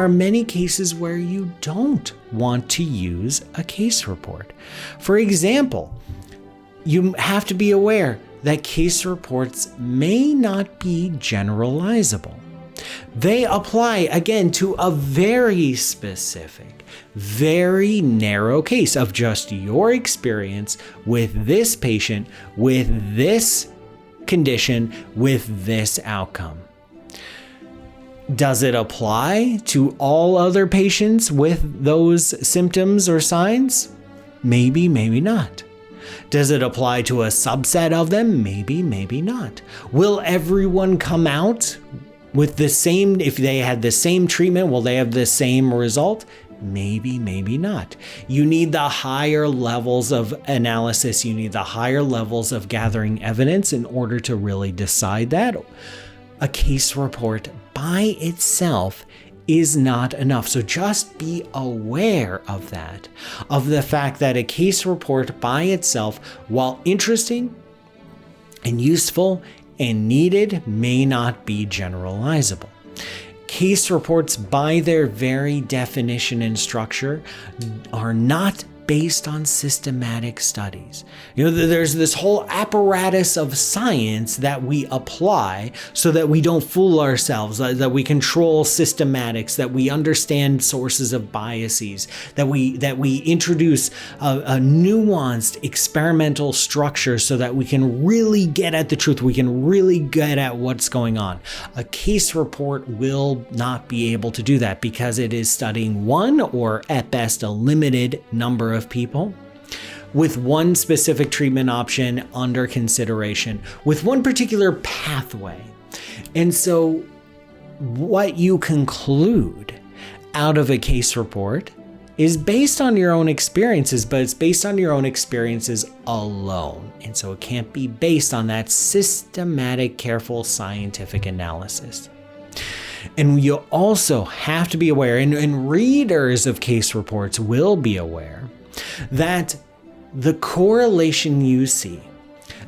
there are many cases where you don't want to use a case report. For example, you have to be aware that case reports may not be generalizable. They apply, again, to a very specific, very narrow case of just your experience with this patient, with this condition, with this outcome. Does it apply to all other patients with those symptoms or signs? Maybe, maybe not. Does it apply to a subset of them? Maybe, maybe not. Will everyone come out with the same, if they had the same treatment, will they have the same result? Maybe, maybe not. You need the higher levels of analysis. You need the higher levels of gathering evidence in order to really decide that. A case report by itself is not enough. So just be aware of that, of the fact that a case report by itself, while interesting and useful and needed, may not be generalizable. Case reports, by their very definition and structure, are not based on systematic studies. There's this whole apparatus of science that we apply so that we don't fool ourselves, that we control systematics, that we understand sources of biases, that we introduce a nuanced experimental structure so that we can really get at the truth, we can really get at what's going on. A case report will not be able to do that because it is studying one, or at best a limited number of people with one specific treatment option under consideration, with one particular pathway. And so what you conclude out of a case report is based on your own experiences, but it's based on your own experiences alone. And so it can't be based on that systematic, careful scientific analysis. And you also have to be aware, and readers of case reports will be aware, that the correlation you see,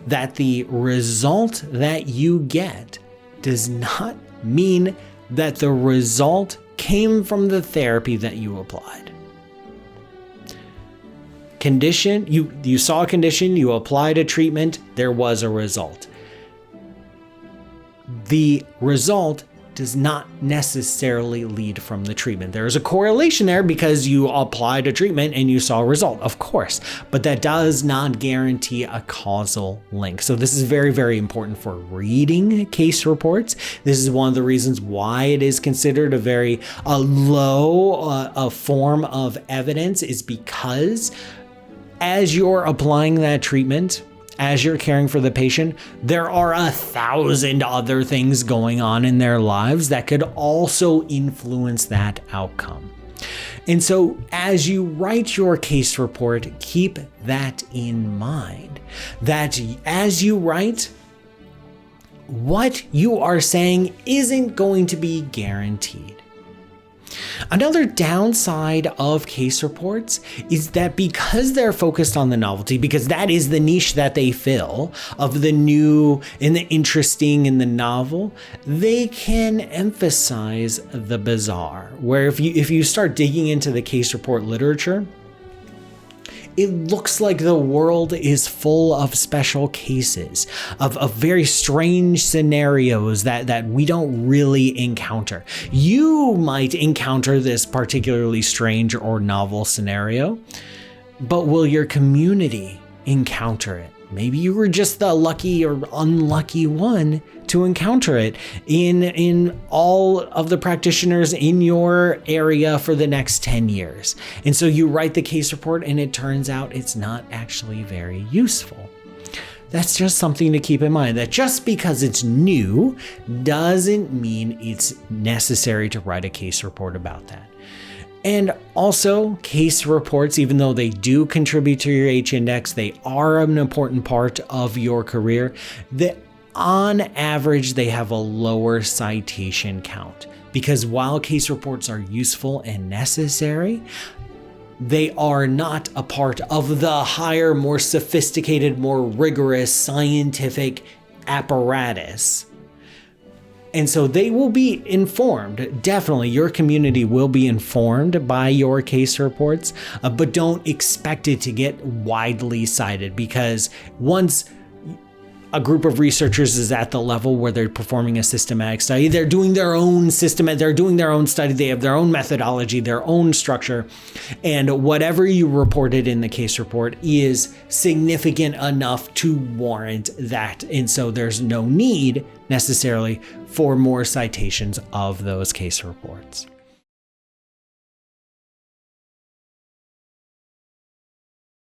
that the result that you get does not mean that the result came from the therapy that you applied. Condition, you saw a condition, you applied a treatment, there was a result. The result does not necessarily lead from the treatment. There is a correlation there because you applied a treatment and you saw a result, of course, but that does not guarantee a causal link. So this is very, very important for reading case reports. This is one of the reasons why it is considered a very low form of evidence, is because as you're applying that treatment, as you're caring for the patient, there are 1,000 other things going on in their lives that could also influence that outcome. And so as you write your case report, keep that in mind, that as you write, what you are saying isn't going to be guaranteed. Another downside of case reports is that because they're focused on the novelty, because that is the niche that they fill of the new and the interesting and the novel, they can emphasize the bizarre. Where if you start digging into the case report literature, it looks like the world is full of special cases, of very strange scenarios that we don't really encounter. You might encounter this particularly strange or novel scenario, but will your community encounter it? Maybe you were just the lucky or unlucky one to encounter it in all of the practitioners in your area for the next 10 years. And so you write the case report and it turns out it's not actually very useful. That's just something to keep in mind, that just because it's new doesn't mean it's necessary to write a case report about that. And also, case reports, even though they do contribute to your H-index, they are an important part of your career. On average, they have a lower citation count, because while case reports are useful and necessary, they are not a part of the higher, more sophisticated, more rigorous scientific apparatus. And so they will be informed. Definitely, your community will be informed by your case reports, but don't expect it to get widely cited, because once a group of researchers is at the level where they're performing a systematic study, they're doing their own they're doing their own study, they have their own methodology, their own structure, and whatever you reported in the case report is significant enough to warrant that. And so there's no need necessarily for more citations of those case reports.